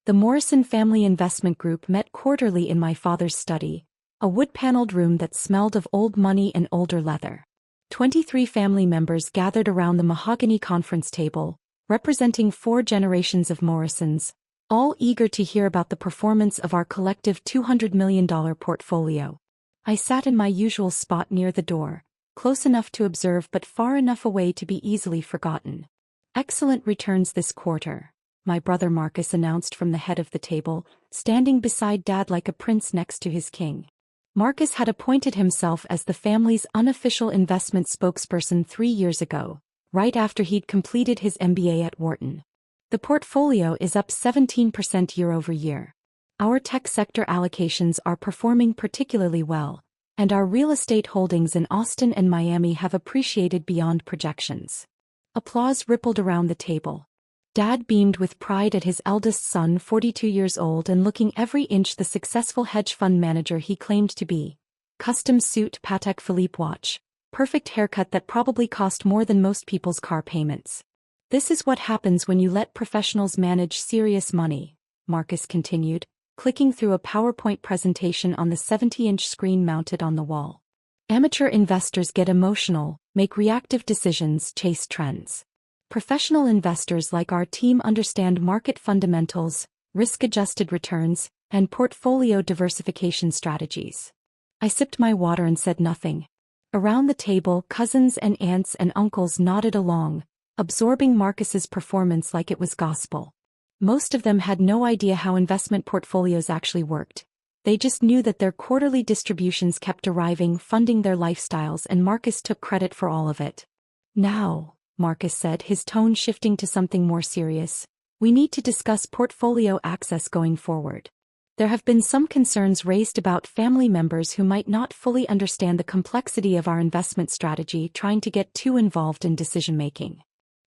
The Morrison Family Investment Group met quarterly in my father's study, a wood-paneled room that smelled of old money and older leather. 23 family members gathered around the mahogany conference table, representing 4 generations of Morrisons, all eager to hear about the performance of our collective $200 million portfolio. I sat in my usual spot near the door, close enough to observe but far enough away to be easily forgotten. Excellent returns this quarter, my brother Marcus announced from the head of the table, standing beside Dad like a prince next to his king. Marcus had appointed himself as the family's unofficial investment spokesperson 3 years ago, right after he'd completed his MBA at Wharton. The portfolio is up 17% year-over-year. Our tech sector allocations are performing particularly well, and our real estate holdings in Austin and Miami have appreciated beyond projections. Applause rippled around the table. Dad beamed with pride at his eldest son, 42 years old and looking every inch the successful hedge fund manager he claimed to be. Custom suit, Patek Philippe watch, perfect haircut that probably cost more than most people's car payments. This is what happens when you let professionals manage serious money, Marcus continued, clicking through a PowerPoint presentation on the 70-inch screen mounted on the wall. Amateur investors get emotional, make reactive decisions, chase trends. Professional investors like our team understand market fundamentals, risk-adjusted returns, and portfolio diversification strategies. I sipped my water and said nothing. Around the table, cousins and aunts and uncles nodded along, absorbing Marcus's performance like it was gospel. Most of them had no idea how investment portfolios actually worked. They just knew that their quarterly distributions kept arriving, funding their lifestyles, and Marcus took credit for all of it. Now, Marcus said, his tone shifting to something more serious, we need to discuss portfolio access going forward. There have been some concerns raised about family members who might not fully understand the complexity of our investment strategy, trying to get too involved in decision-making.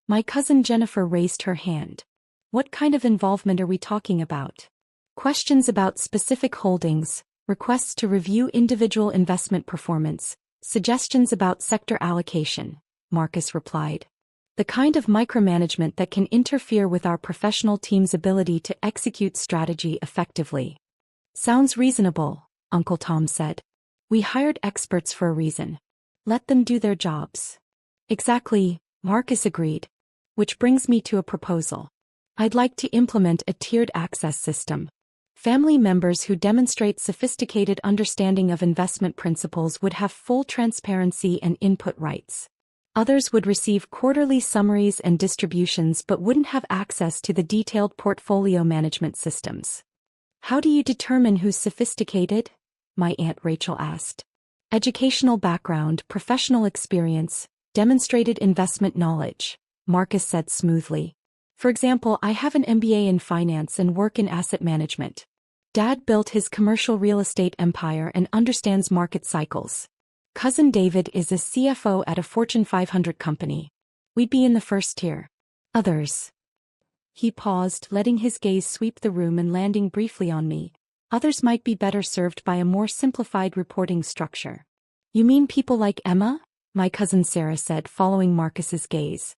My cousin Jennifer raised her hand. What kind of involvement are we talking about? Questions about specific holdings, requests to review individual investment performance, suggestions about sector allocation, Marcus replied. The kind of micromanagement that can interfere with our professional team's ability to execute strategy effectively. Sounds reasonable, Uncle Tom said. We hired experts for a reason. Let them do their jobs. Exactly, Marcus agreed. Which brings me to a proposal. I'd like to implement a tiered access system. Family members who demonstrate sophisticated understanding of investment principles would have full transparency and input rights. Others would receive quarterly summaries and distributions but wouldn't have access to the detailed portfolio management systems. How do you determine who's sophisticated? My Aunt Rachel asked. Educational background, professional experience, demonstrated investment knowledge, Marcus said smoothly. For example, I have an MBA in finance and work in asset management. Dad built his commercial real estate empire and understands market cycles. Cousin David is a CFO at a Fortune 500 company. We'd be in the first tier. Others. He paused, letting his gaze sweep the room and landing briefly on me. Others might be better served by a more simplified reporting structure. You mean people like Emma? My cousin Sarah said, following Marcus's gaze.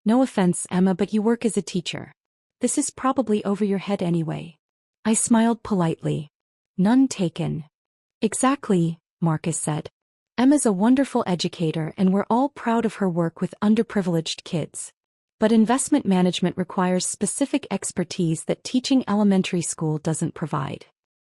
No offense, Emma, but you work as a teacher. This is probably over your head anyway. I smiled politely. None taken. Exactly, Marcus said. Emma's a wonderful educator and we're all proud of her work with underprivileged kids. But investment management requires specific expertise that teaching elementary school doesn't provide.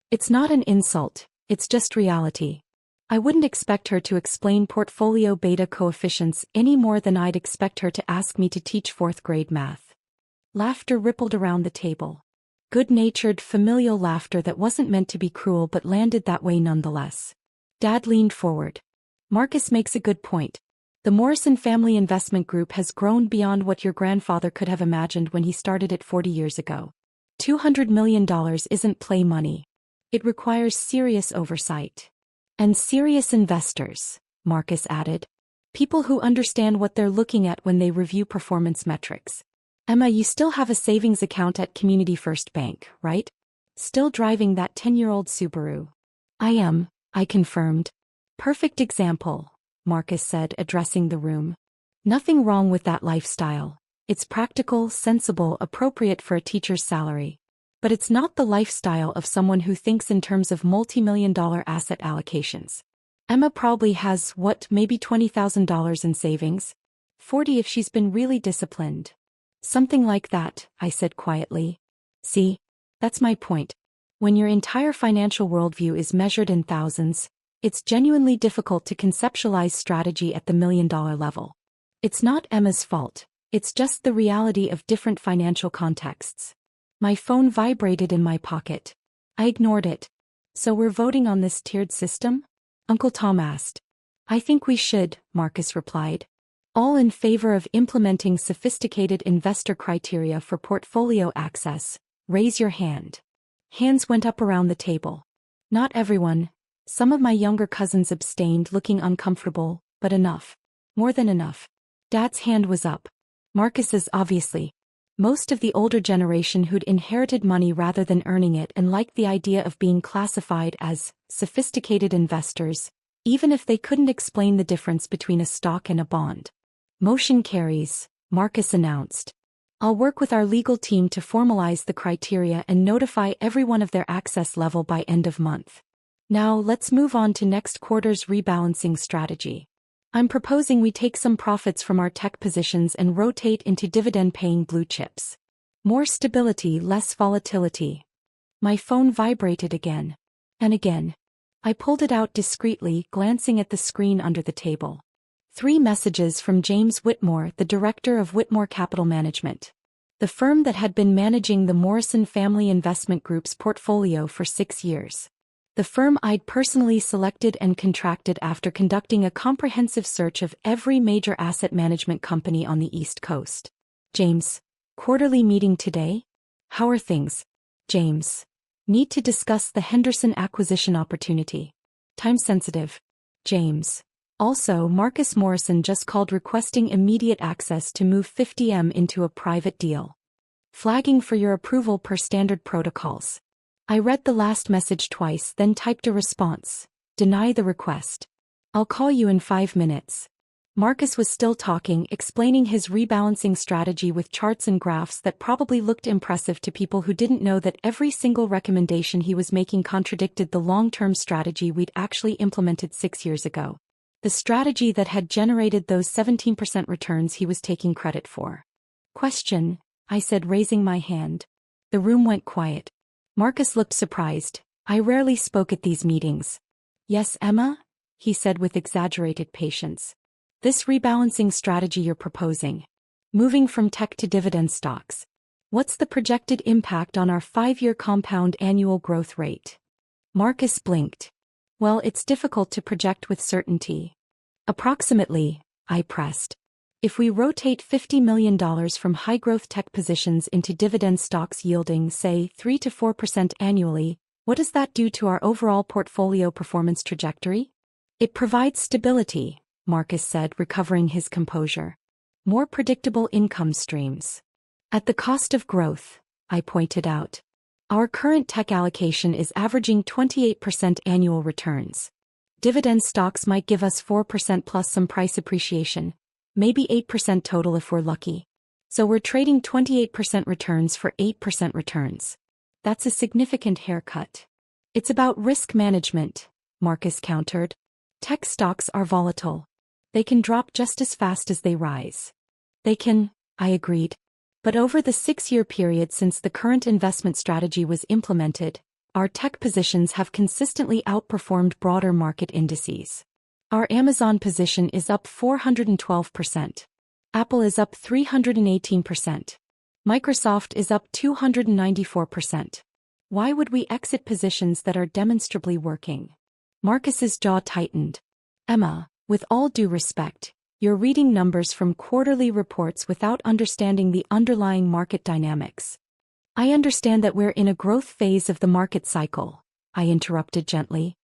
It's not an insult, it's just reality. I wouldn't expect her to explain portfolio beta coefficients any more than I'd expect her to ask me to teach 4th grade math. Laughter rippled around the table. Good-natured, familial laughter that wasn't meant to be cruel but landed that way nonetheless. Dad leaned forward. Marcus makes a good point. The Morrison Family Investment Group has grown beyond what your grandfather could have imagined when he started it 40 years ago. $200 million isn't play money. It requires serious oversight. And serious investors, Marcus added. People who understand what they're looking at when they review performance metrics. Emma, you still have a savings account at Community First Bank, right? Still driving that 10-year-old Subaru. I am, I confirmed. Perfect example, Marcus said, addressing the room. Nothing wrong with that lifestyle. It's practical, sensible, appropriate for a teacher's salary. But it's not the lifestyle of someone who thinks in terms of multi-million-dollar asset allocations. Emma probably has, maybe $20,000 in savings? 40 if she's been really disciplined. Something like that, I said quietly. See? That's my point. When your entire financial worldview is measured in thousands, it's genuinely difficult to conceptualize strategy at the million-dollar level. It's not Emma's fault, it's just the reality of different financial contexts. My phone vibrated in my pocket. I ignored it. So we're voting on this tiered system? Uncle Tom asked. I think we should, Marcus replied. All in favor of implementing sophisticated investor criteria for portfolio access, raise your hand. Hands went up around the table. Not everyone. Some of my younger cousins abstained, looking uncomfortable, but enough. More than enough. Dad's hand was up. Marcus's obviously. Most of the older generation who'd inherited money rather than earning it and liked the idea of being classified as sophisticated investors, even if they couldn't explain the difference between a stock and a bond. Motion carries, Marcus announced. I'll work with our legal team to formalize the criteria and notify everyone of their access level by end of month. Now let's move on to next quarter's rebalancing strategy. I'm proposing we take some profits from our tech positions and rotate into dividend-paying blue chips. More stability, less volatility. My phone vibrated again. And again. I pulled it out discreetly, glancing at the screen under the table. 3 messages from James Whitmore, the director of Whitmore Capital Management. The firm that had been managing the Morrison Family Investment Group's portfolio for 6 years. The firm I'd personally selected and contracted after conducting a comprehensive search of every major asset management company on the East Coast. James, quarterly meeting today? How are things? James. Need to discuss the Henderson acquisition opportunity. Time sensitive. James. Also, Marcus Morrison just called requesting immediate access to move 50M into a private deal. Flagging for your approval per standard protocols. I read the last message twice, then typed a response. Deny the request. I'll call you in 5 minutes. Marcus was still talking, explaining his rebalancing strategy with charts and graphs that probably looked impressive to people who didn't know that every single recommendation he was making contradicted the long-term strategy we'd actually implemented 6 years ago. The strategy that had generated those 17% returns he was taking credit for. Question, I said, raising my hand. The room went quiet. Marcus looked surprised. I rarely spoke at these meetings. Yes, Emma? He said with exaggerated patience. This rebalancing strategy you're proposing. Moving from tech to dividend stocks. What's the projected impact on our 5-year compound annual growth rate? Marcus blinked. Well, it's difficult to project with certainty. Approximately, I pressed. If we rotate $50 million from high-growth tech positions into dividend stocks yielding, say, 3 to 4% annually, what does that do to our overall portfolio performance trajectory? It provides stability, Marcus said, recovering his composure. More predictable income streams. At the cost of growth, I pointed out. Our current tech allocation is averaging 28% annual returns. Dividend stocks might give us 4% plus some price appreciation. Maybe 8% total if we're lucky. So we're trading 28% returns for 8% returns. That's a significant haircut. It's about risk management, Marcus countered. Tech stocks are volatile. They can drop just as fast as they rise. They can, I agreed. But over the 6-year period since the current investment strategy was implemented, our tech positions have consistently outperformed broader market indices. Our Amazon position is up 412%. Apple is up 318%. Microsoft is up 294%. Why would we exit positions that are demonstrably working? Marcus's jaw tightened. Emma, with all due respect, you're reading numbers from quarterly reports without understanding the underlying market dynamics. I understand that we're in a growth phase of the market cycle, I interrupted gently.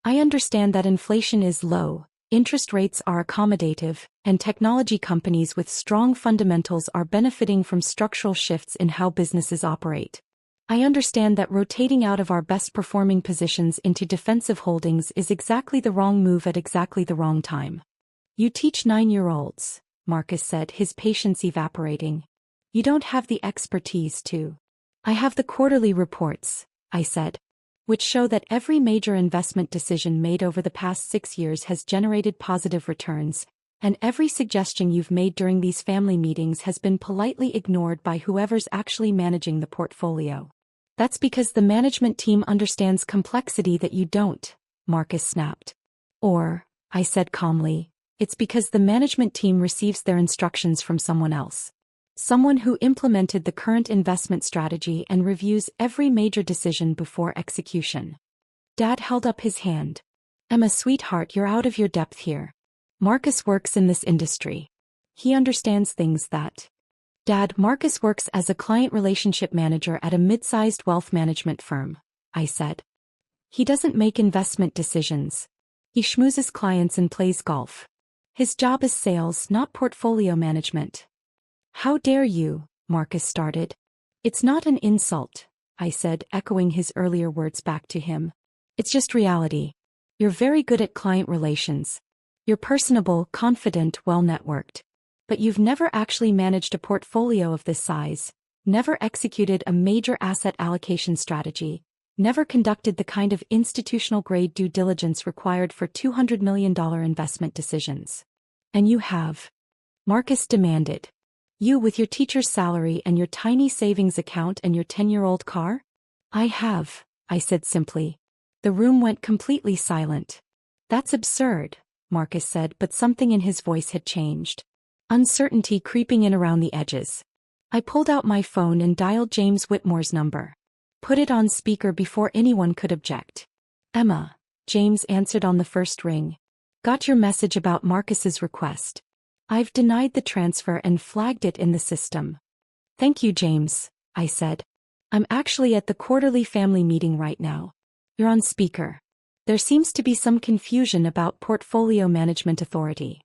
I understand that inflation is low, interest rates are accommodative, and technology companies with strong fundamentals are benefiting from structural shifts in how businesses operate. I understand that rotating out of our best-performing positions into defensive holdings is exactly the wrong move at exactly the wrong time. You teach 9-year-olds, Marcus said, his patience evaporating. You don't have the expertise to. I have the quarterly reports, I said, which show that every major investment decision made over the past 6 years has generated positive returns, and every suggestion you've made during these family meetings has been politely ignored by whoever's actually managing the portfolio. That's because the management team understands complexity that you don't, Marcus snapped. Or, I said calmly, it's because the management team receives their instructions from someone else. Someone who implemented the current investment strategy and reviews every major decision before execution. Dad held up his hand. Emma, sweetheart, you're out of your depth here. Marcus works in this industry. He understands things that... Dad, Marcus works as a client relationship manager at a mid-sized wealth management firm, I said. He doesn't make investment decisions. He schmoozes clients and plays golf. His job is sales, not portfolio management. How dare you, Marcus started. It's not an insult, I said, echoing his earlier words back to him. It's just reality. You're very good at client relations. You're personable, confident, well-networked. But you've never actually managed a portfolio of this size, never executed a major asset allocation strategy, never conducted the kind of institutional-grade due diligence required for $200 million investment decisions. And you have. Marcus demanded. You with your teacher's salary and your tiny savings account and your 10-year-old car? I have, I said simply. The room went completely silent. That's absurd, Marcus said, but something in his voice had changed. Uncertainty creeping in around the edges. I pulled out my phone and dialed James Whitmore's number. Put it on speaker before anyone could object. Emma, James answered on the first ring. Got your message about Marcus's request. I've denied the transfer and flagged it in the system. Thank you, James, I said. I'm actually at the quarterly family meeting right now. You're on speaker. There seems to be some confusion about portfolio management authority.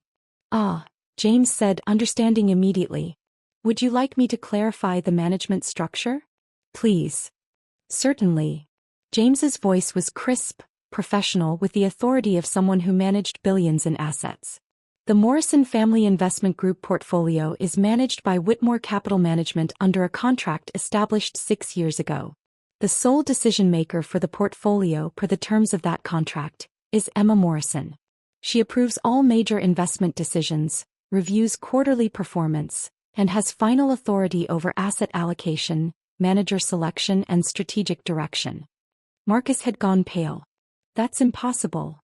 Ah, James said, understanding immediately. Would you like me to clarify the management structure? Please. Certainly. James's voice was crisp, professional, with the authority of someone who managed billions in assets. The Morrison Family Investment Group portfolio is managed by Whitmore Capital Management under a contract established 6 years ago. The sole decision-maker for the portfolio per the terms of that contract is Emma Morrison. She approves all major investment decisions, reviews quarterly performance, and has final authority over asset allocation, manager selection, and strategic direction. Marcus had gone pale. That's impossible.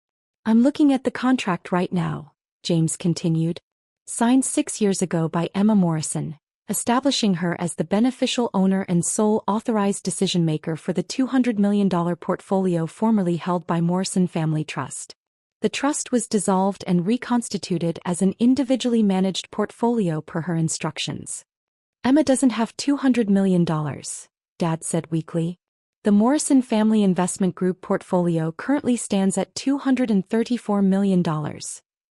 I'm looking at the contract right now, James continued. Signed 6 years ago by Emma Morrison, establishing her as the beneficial owner and sole authorized decision-maker for the $200 million portfolio formerly held by Morrison Family Trust. The trust was dissolved and reconstituted as an individually managed portfolio per her instructions. Emma doesn't have $200 million, Dad said weakly. The Morrison Family Investment Group portfolio currently stands at $234 million,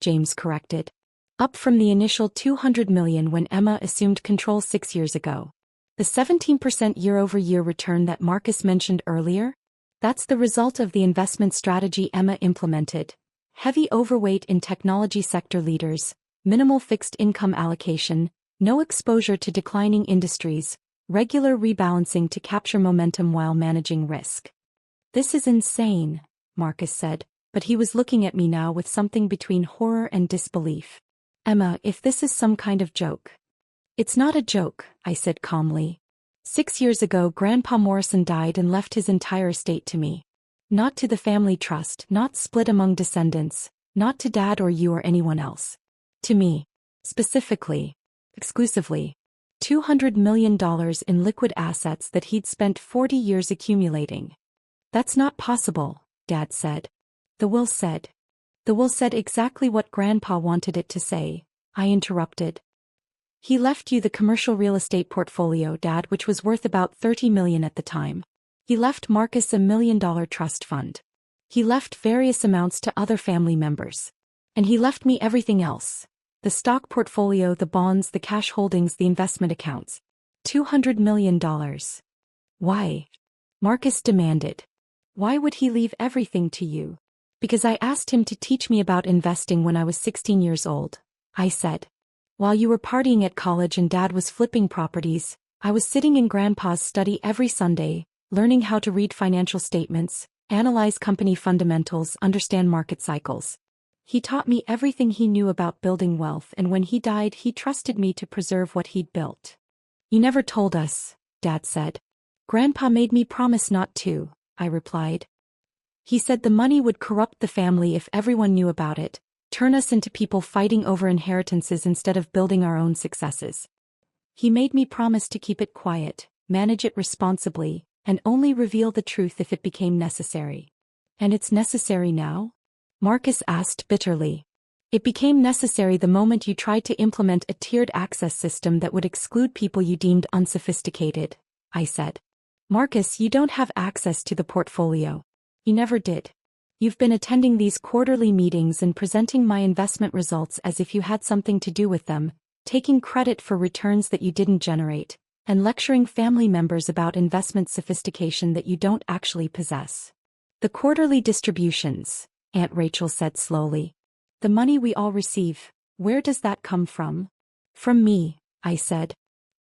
James corrected. Up from the initial $200 million when Emma assumed control 6 years ago. The 17% year-over-year return that Marcus mentioned earlier? That's the result of the investment strategy Emma implemented. Heavy overweight in technology sector leaders, minimal fixed income allocation, no exposure to declining industries, regular rebalancing to capture momentum while managing risk. This is insane, Marcus said, but he was looking at me now with something between horror and disbelief. Emma, if this is some kind of joke. It's not a joke, I said calmly. 6 years ago, Grandpa Morrison died and left his entire estate to me. Not to the family trust, not split among descendants, not to Dad or you or anyone else. To me. Specifically. Exclusively. $200 million in liquid assets that he'd spent 40 years accumulating. That's not possible, Dad said. The will said. The will said exactly what Grandpa wanted it to say, I interrupted. He left you the commercial real estate portfolio, Dad, which was worth about $30 million at the time. He left Marcus a $1 million trust fund. He left various amounts to other family members. And he left me everything else. The stock portfolio, the bonds, the cash holdings, the investment accounts. $200 million. Why? Marcus demanded. Why would he leave everything to you? Because I asked him to teach me about investing when I was 16 years old, I said. While you were partying at college and Dad was flipping properties, I was sitting in Grandpa's study every Sunday, learning how to read financial statements, analyze company fundamentals, understand market cycles. He taught me everything he knew about building wealth, and when he died, he trusted me to preserve what he'd built. You never told us, Dad said. Grandpa made me promise not to, I replied. He said the money would corrupt the family if everyone knew about it, turn us into people fighting over inheritances instead of building our own successes. He made me promise to keep it quiet, manage it responsibly, and only reveal the truth if it became necessary. And it's necessary now? Marcus asked bitterly. It became necessary the moment you tried to implement a tiered access system that would exclude people you deemed unsophisticated, I said. Marcus, you don't have access to the portfolio. You never did. You've been attending these quarterly meetings and presenting my investment results as if you had something to do with them, taking credit for returns that you didn't generate, and lecturing family members about investment sophistication that you don't actually possess. The quarterly distributions, Aunt Rachel said slowly. The money we all receive, where does that come from? From me, I said.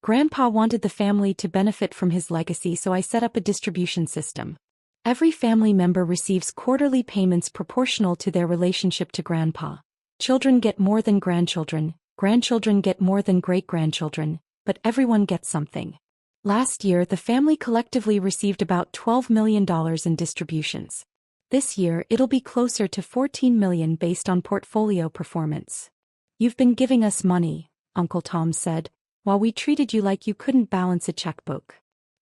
Grandpa wanted the family to benefit from his legacy, so I set up a distribution system. Every family member receives quarterly payments proportional to their relationship to Grandpa. Children get more than grandchildren get more than great-grandchildren, but everyone gets something. Last year, the family collectively received about $12 million in distributions. This year, it'll be closer to $14 million based on portfolio performance. You've been giving us money, Uncle Tom said, while we treated you like you couldn't balance a checkbook.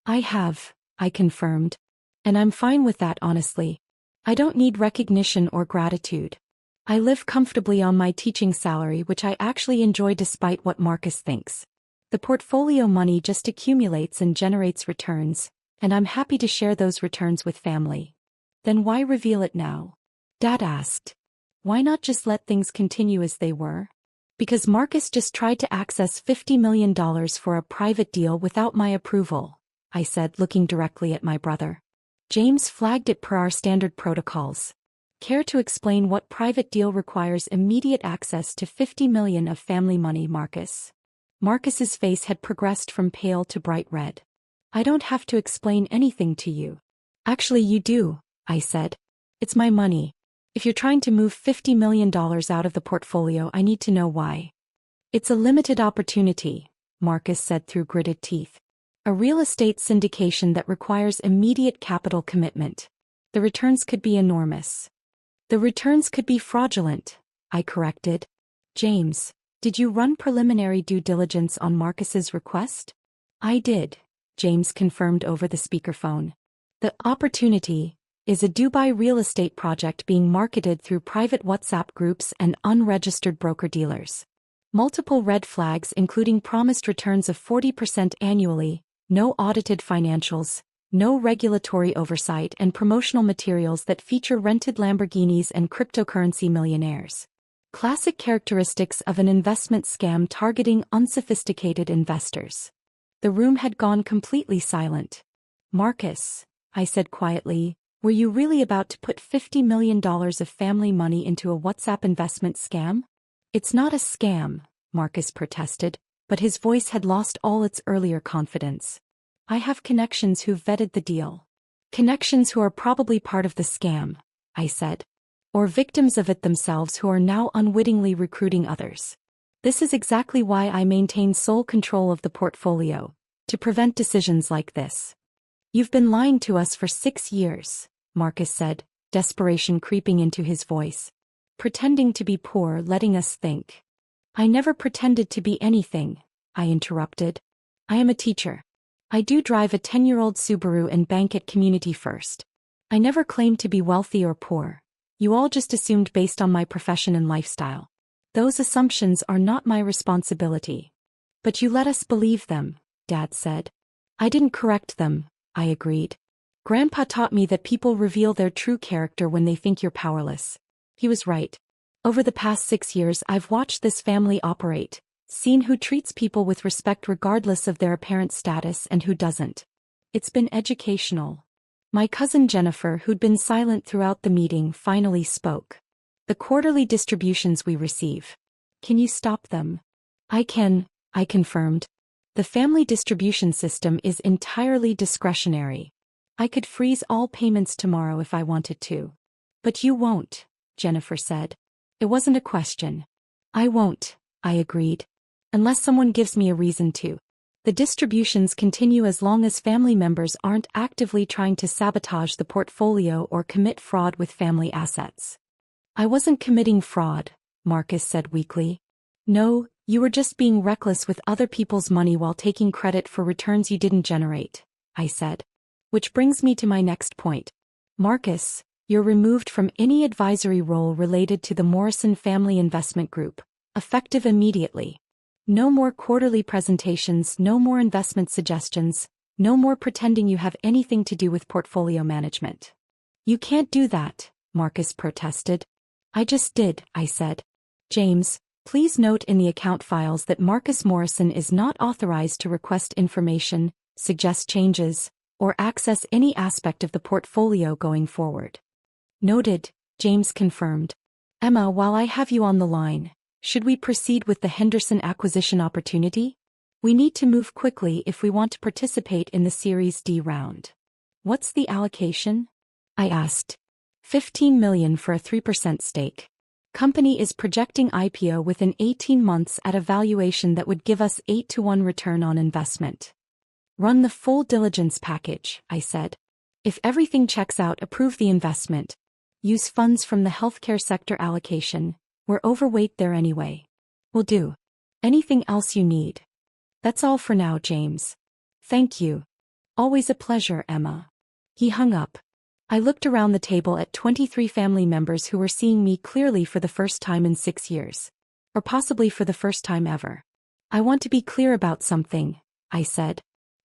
I have, I confirmed. And I'm fine with that, honestly. I don't need recognition or gratitude. I live comfortably on my teaching salary, which I actually enjoy despite what Marcus thinks. The portfolio money just accumulates and generates returns, and I'm happy to share those returns with family. Then why reveal it now? Dad asked. Why not just let things continue as they were? Because Marcus just tried to access $50 million for a private deal without my approval, I said, looking directly at my brother. James flagged it per our standard protocols. Care to explain what private deal requires immediate access to $50 million of family money, Marcus? Marcus's face had progressed from pale to bright red. I don't have to explain anything to you. Actually, you do, I said. It's my money. If you're trying to move $50 million out of the portfolio, I need to know why. It's a limited opportunity, Marcus said through gritted teeth. A real estate syndication that requires immediate capital commitment. The returns could be enormous. The returns could be fraudulent, I corrected. James, did you run preliminary due diligence on Marcus's request? I did, James confirmed over the speakerphone. The opportunity is a Dubai real estate project being marketed through private WhatsApp groups and unregistered broker-dealers. Multiple red flags, including promised returns of 40% annually, no audited financials, no regulatory oversight, and promotional materials that feature rented Lamborghinis and cryptocurrency millionaires. Classic characteristics of an investment scam targeting unsophisticated investors. The room had gone completely silent. Marcus, I said quietly, were you really about to put $50 million of family money into a WhatsApp investment scam? It's not a scam, Marcus protested, but his voice had lost all its earlier confidence. I have connections who've vetted the deal. Connections who are probably part of the scam, I said. Or victims of it themselves who are now unwittingly recruiting others. This is exactly why I maintain sole control of the portfolio, to prevent decisions like this. You've been lying to us for 6 years, Marcus said, desperation creeping into his voice. Pretending to be poor, letting us think. I never pretended to be anything, I interrupted. I am a teacher. I do drive a 10-year-old Subaru and bank at Community First. I never claimed to be wealthy or poor. You all just assumed based on my profession and lifestyle. Those assumptions are not my responsibility. But you let us believe them, Dad said. I didn't correct them, I agreed. Grandpa taught me that people reveal their true character when they think you're powerless. He was right. Over the past 6 years, I've watched this family operate, seen who treats people with respect regardless of their apparent status and who doesn't. It's been educational. My cousin Jennifer, who'd been silent throughout the meeting, finally spoke. The quarterly distributions we receive. Can you stop them? I can, I confirmed. The family distribution system is entirely discretionary. I could freeze all payments tomorrow if I wanted to. But you won't, Jennifer said. It wasn't a question. I won't, I agreed. Unless someone gives me a reason to. The distributions continue as long as family members aren't actively trying to sabotage the portfolio or commit fraud with family assets. I wasn't committing fraud, Marcus said weakly. No, you were just being reckless with other people's money while taking credit for returns you didn't generate, I said. Which brings me to my next point. Marcus, you're removed from any advisory role related to the Morrison Family Investment Group, effective immediately. No more quarterly presentations, no more investment suggestions, no more pretending you have anything to do with portfolio management. You can't do that, Marcus protested. I just did, I said. James, please note in the account files that Marcus Morrison is not authorized to request information, suggest changes, or access any aspect of the portfolio going forward. Noted, James confirmed. Emma, while I have you on the line, should we proceed with the Henderson acquisition opportunity? We need to move quickly if we want to participate in the Series D round. What's the allocation? I asked. $15 million for a 3% stake. Company is projecting IPO within 18 months at a valuation that would give us 8-to-1 return on investment. Run the full diligence package, I said. If everything checks out, approve the investment. Use funds from the healthcare sector allocation. We're overweight there anyway. Will do. Anything else you need? That's all for now, James. Thank you. Always a pleasure, Emma. He hung up. I looked around the table at 23 family members who were seeing me clearly for the first time in 6 years. Or possibly for the first time ever. I want to be clear about something, I said.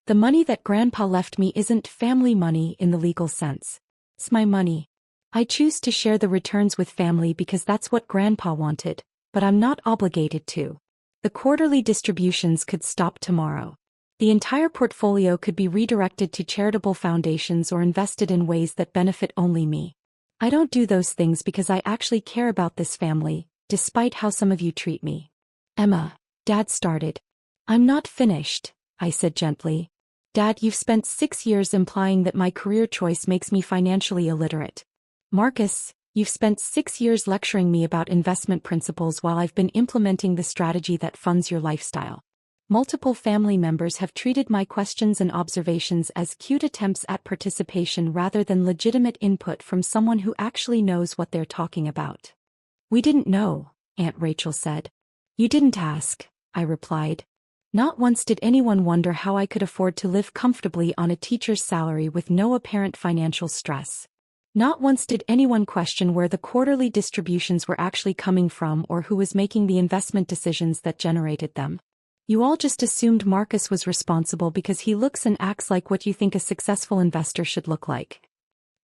The money that Grandpa left me isn't family money in the legal sense. It's my money. I choose to share the returns with family because that's what Grandpa wanted, but I'm not obligated to. The quarterly distributions could stop tomorrow. The entire portfolio could be redirected to charitable foundations or invested in ways that benefit only me. I don't do those things because I actually care about this family, despite how some of you treat me. Emma, Dad started. I'm not finished, I said gently. Dad, you've spent 6 years implying that my career choice makes me financially illiterate. Marcus, you've spent 6 years lecturing me about investment principles while I've been implementing the strategy that funds your lifestyle. Multiple family members have treated my questions and observations as cute attempts at participation rather than legitimate input from someone who actually knows what they're talking about. We didn't know, Aunt Rachel said. You didn't ask, I replied. Not once did anyone wonder how I could afford to live comfortably on a teacher's salary with no apparent financial stress. Not once did anyone question where the quarterly distributions were actually coming from or who was making the investment decisions that generated them. You all just assumed Marcus was responsible because he looks and acts like what you think a successful investor should look like.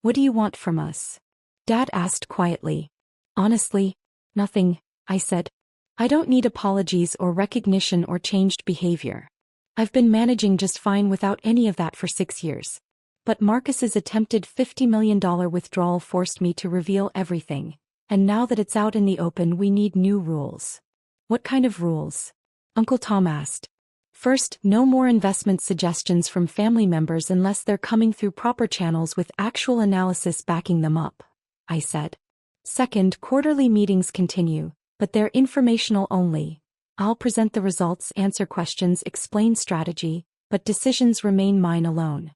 What do you want from us? Dad asked quietly. Honestly, nothing, I said. I don't need apologies or recognition or changed behavior. I've been managing just fine without any of that for 6 years. But Marcus's attempted $50 million withdrawal forced me to reveal everything, and now that it's out in the open we need new rules. What kind of rules? Uncle Tom asked. First, no more investment suggestions from family members unless they're coming through proper channels with actual analysis backing them up, I said. Second, quarterly meetings continue, but they're informational only. I'll present the results, answer questions, explain strategy, but decisions remain mine alone.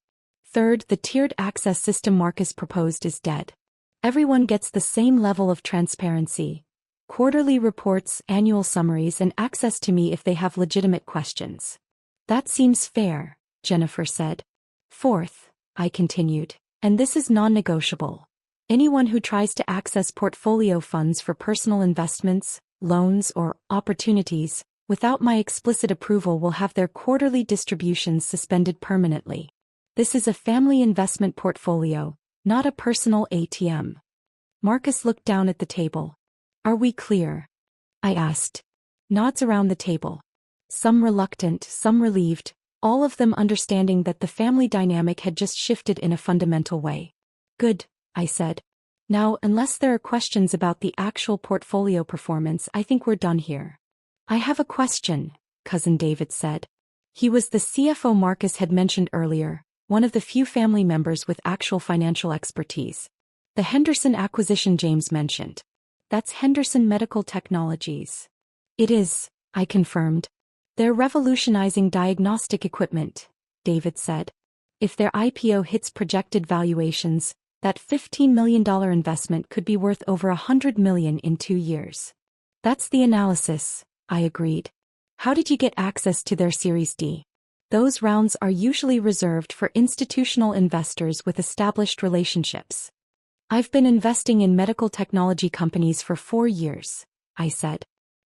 Third, the tiered access system Marcus proposed is dead. Everyone gets the same level of transparency. Quarterly reports, annual summaries, and access to me if they have legitimate questions. That seems fair, Jennifer said. Fourth, I continued, and this is non-negotiable. Anyone who tries to access portfolio funds for personal investments, loans, or opportunities, without my explicit approval will have their quarterly distributions suspended permanently. This is a family investment portfolio, not a personal ATM. Marcus looked down at the table. Are we clear? I asked. Nods around the table. Some reluctant, some relieved, all of them understanding that the family dynamic had just shifted in a fundamental way. Good, I said. Now, unless there are questions about the actual portfolio performance, I think we're done here. I have a question, Cousin David said. He was the CFO Marcus had mentioned earlier, one of the few family members with actual financial expertise. The Henderson acquisition James mentioned. That's Henderson Medical Technologies. It is, I confirmed. They're revolutionizing diagnostic equipment, David said. If their IPO hits projected valuations, that $15 million investment could be worth over $100 million in 2 years. That's the analysis, I agreed. How did you get access to their Series D? Those rounds are usually reserved for institutional investors with established relationships. I've been investing in medical technology companies for 4 years, I said.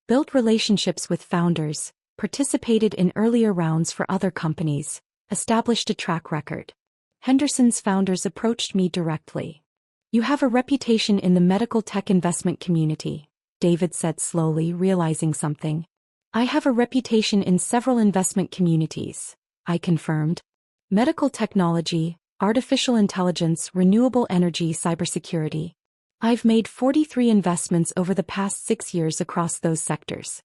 Built relationships with founders, participated in earlier rounds for other companies, established a track record. Henderson's founders approached me directly. You have a reputation in the medical tech investment community, David said slowly, realizing something. I have a reputation in several investment communities, I confirmed. Medical technology, artificial intelligence, renewable energy, cybersecurity. I've made 43 investments over the past 6 years across those sectors.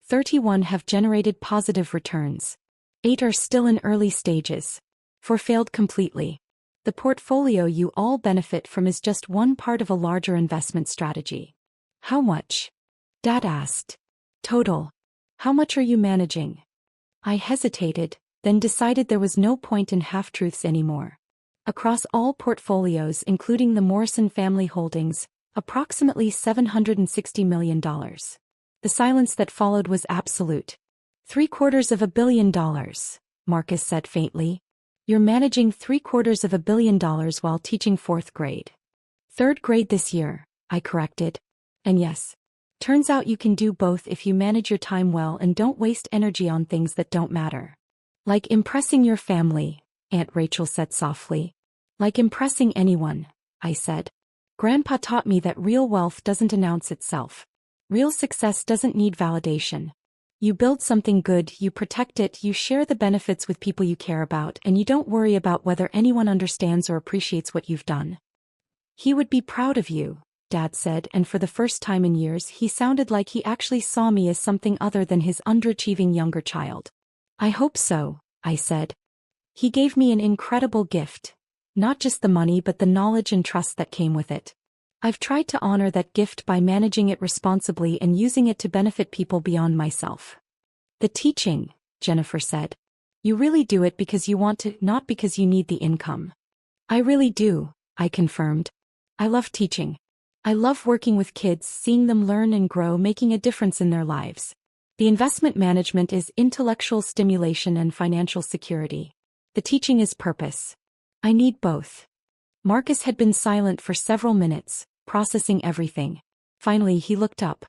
31 have generated positive returns. 8 are still in early stages. 4 failed completely. The portfolio you all benefit from is just one part of a larger investment strategy. How much? Dad asked. Total. How much are you managing? I hesitated, then decided there was no point in half-truths anymore. Across all portfolios including the Morrison family holdings, approximately $760 million. The silence that followed was absolute. $750 million, Marcus said faintly. You're managing $750 million while teaching 4th grade. 3rd grade this year, I corrected. And yes, turns out you can do both if you manage your time well and don't waste energy on things that don't matter. Like impressing your family, Aunt Rachel said softly. Like impressing anyone, I said. Grandpa taught me that real wealth doesn't announce itself. Real success doesn't need validation. You build something good, you protect it, you share the benefits with people you care about, and you don't worry about whether anyone understands or appreciates what you've done. He would be proud of you, Dad said, and for the first time in years he sounded like he actually saw me as something other than his underachieving younger child. I hope so, I said. He gave me an incredible gift. Not just the money but the knowledge and trust that came with it. I've tried to honor that gift by managing it responsibly and using it to benefit people beyond myself. The teaching, Jennifer said. You really do it because you want to, not because you need the income. I really do, I confirmed. I love teaching. I love working with kids, seeing them learn and grow, making a difference in their lives. The investment management is intellectual stimulation and financial security. The teaching is purpose. I need both. Marcus had been silent for several minutes, processing everything. Finally he looked up.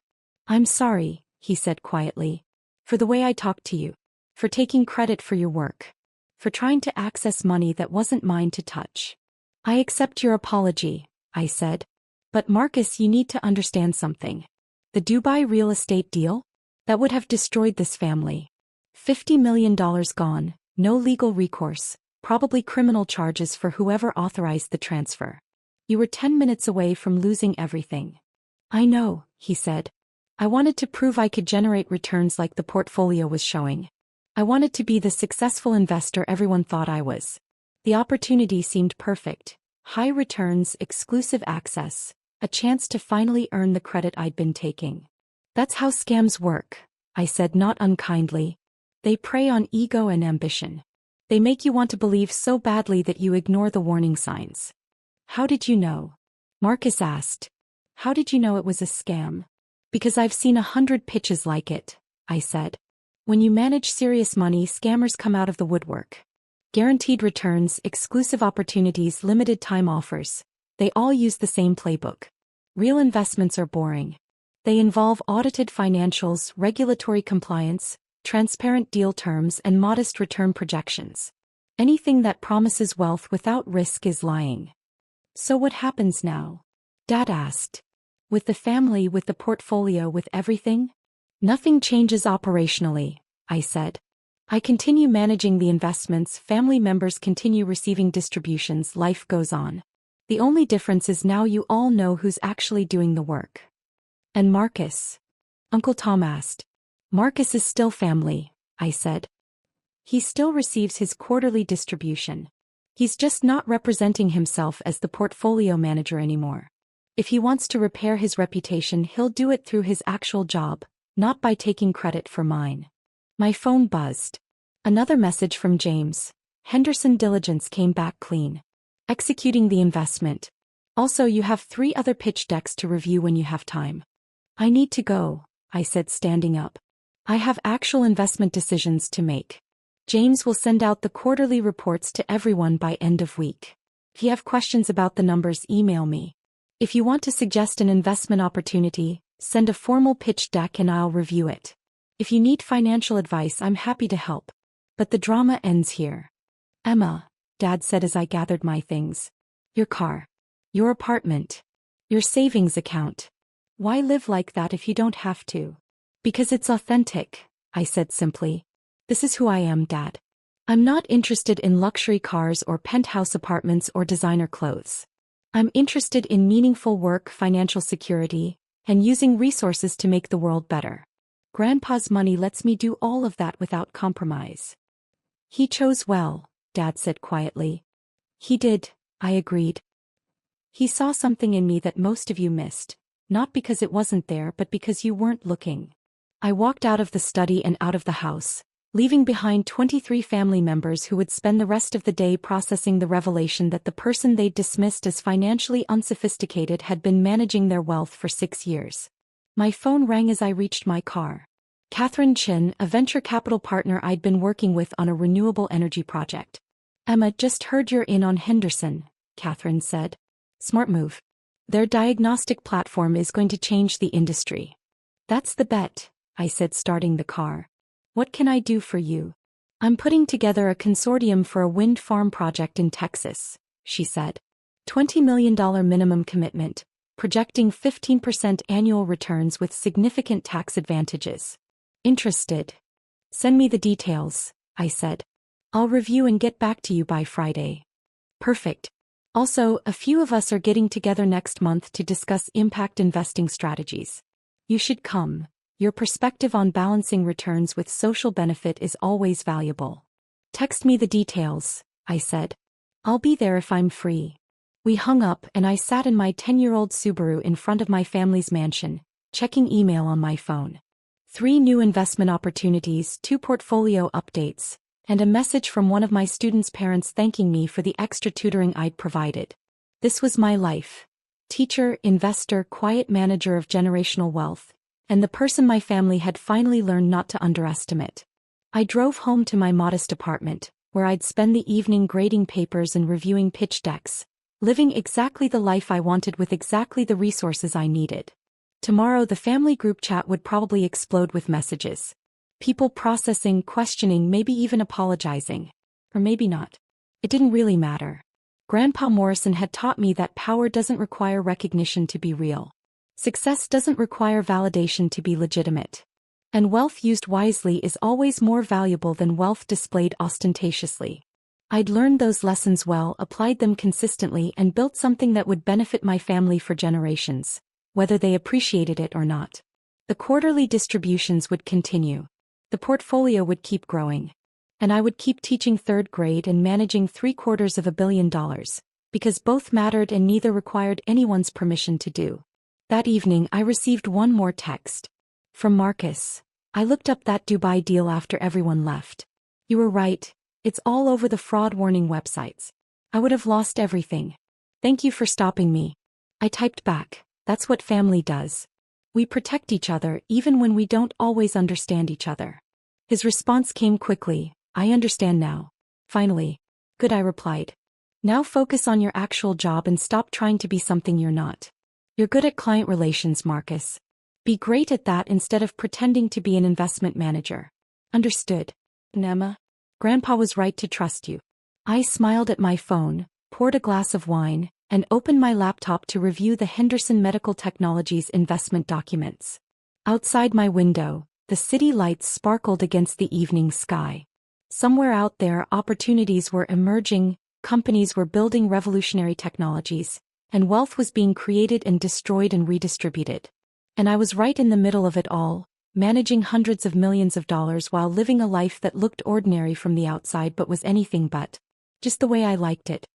I'm sorry, he said quietly. For the way I talked to you. For taking credit for your work. For trying to access money that wasn't mine to touch. I accept your apology, I said. But Marcus, you need to understand something. The Dubai real estate deal? That would have destroyed this family. $50 million gone, no legal recourse, probably criminal charges for whoever authorized the transfer. You were 10 minutes away from losing everything. I know, he said. I wanted to prove I could generate returns like the portfolio was showing. I wanted to be the successful investor everyone thought I was. The opportunity seemed perfect. High returns, exclusive access, a chance to finally earn the credit I'd been taking. That's how scams work, I said not unkindly. They prey on ego and ambition. They make you want to believe so badly that you ignore the warning signs. How did you know? Marcus asked. How did you know it was a scam? Because I've seen 100 pitches like it, I said. When you manage serious money, scammers come out of the woodwork. Guaranteed returns, exclusive opportunities, limited time offers. They all use the same playbook. Real investments are boring. They involve audited financials, regulatory compliance, transparent deal terms, and modest return projections. Anything that promises wealth without risk is lying. So what happens now? Dad asked. With the family, with the portfolio, with everything? Nothing changes operationally, I said. I continue managing the investments, family members continue receiving distributions, life goes on. The only difference is now you all know who's actually doing the work. And Marcus? Uncle Tom asked. Marcus is still family, I said. He still receives his quarterly distribution. He's just not representing himself as the portfolio manager anymore. If he wants to repair his reputation, he'll do it through his actual job, not by taking credit for mine. My phone buzzed. Another message from James. Henderson diligence came back clean. Executing the investment. Also, you have 3 other pitch decks to review when you have time. I need to go, I said, standing up. I have actual investment decisions to make. James will send out the quarterly reports to everyone by end of week. If you have questions about the numbers, email me. If you want to suggest an investment opportunity, send a formal pitch deck and I'll review it. If you need financial advice, I'm happy to help. But the drama ends here. Emma, Dad said as I gathered my things. Your car. Your apartment. Your savings account. Why live like that if you don't have to? Because it's authentic, I said simply. This is who I am, Dad. I'm not interested in luxury cars or penthouse apartments or designer clothes. I'm interested in meaningful work, financial security, and using resources to make the world better. Grandpa's money lets me do all of that without compromise. He chose well, Dad said quietly. He did, I agreed. He saw something in me that most of you missed, not because it wasn't there but because you weren't looking. I walked out of the study and out of the house, leaving behind 23 family members who would spend the rest of the day processing the revelation that the person they'd dismissed as financially unsophisticated had been managing their wealth for 6 years. My phone rang as I reached my car. Catherine Chin, a venture capital partner I'd been working with on a renewable energy project. Emma, just heard you're in on Henderson, Catherine said. Smart move. Their diagnostic platform is going to change the industry. That's the bet, I said, starting the car. What can I do for you? I'm putting together a consortium for a wind farm project in Texas, she said. $20 million minimum commitment, projecting 15% annual returns with significant tax advantages. Interested? Send me the details, I said. I'll review and get back to you by Friday. Perfect. Also, a few of us are getting together next month to discuss impact investing strategies. You should come. Your perspective on balancing returns with social benefit is always valuable. Text me the details, I said. I'll be there if I'm free. We hung up and I sat in my 10-year-old Subaru in front of my family's mansion, checking email on my phone. 3 new investment opportunities, 2 portfolio updates, and a message from one of my students' parents thanking me for the extra tutoring I'd provided. This was my life. Teacher, investor, quiet manager of generational wealth, and the person my family had finally learned not to underestimate. I drove home to my modest apartment, where I'd spend the evening grading papers and reviewing pitch decks, living exactly the life I wanted with exactly the resources I needed. Tomorrow the family group chat would probably explode with messages. People processing, questioning, maybe even apologizing. Or maybe not. It didn't really matter. Grandpa Morrison had taught me that power doesn't require recognition to be real. Success doesn't require validation to be legitimate. And wealth used wisely is always more valuable than wealth displayed ostentatiously. I'd learned those lessons well, applied them consistently, and built something that would benefit my family for generations, whether they appreciated it or not. The quarterly distributions would continue. The portfolio would keep growing. And I would keep teaching 3rd grade and managing $750 million, because both mattered and neither required anyone's permission to do. That evening I received one more text. From Marcus. I looked up that Dubai deal after everyone left. You were right, it's all over the fraud warning websites. I would have lost everything. Thank you for stopping me. I typed back, that's what family does. We protect each other even when we don't always understand each other. His response came quickly, I understand now. Finally. Good, I replied. Now focus on your actual job and stop trying to be something you're not. You're good at client relations, Marcus. Be great at that instead of pretending to be an investment manager. Understood. Emma? Grandpa was right to trust you. I smiled at my phone, poured a glass of wine, and opened my laptop to review the Henderson Medical Technologies investment documents. Outside my window, the city lights sparkled against the evening sky. Somewhere out there, opportunities were emerging, companies were building revolutionary technologies, and wealth was being created and destroyed and redistributed. And I was right in the middle of it all, managing hundreds of millions of dollars while living a life that looked ordinary from the outside but was anything but just the way I liked it.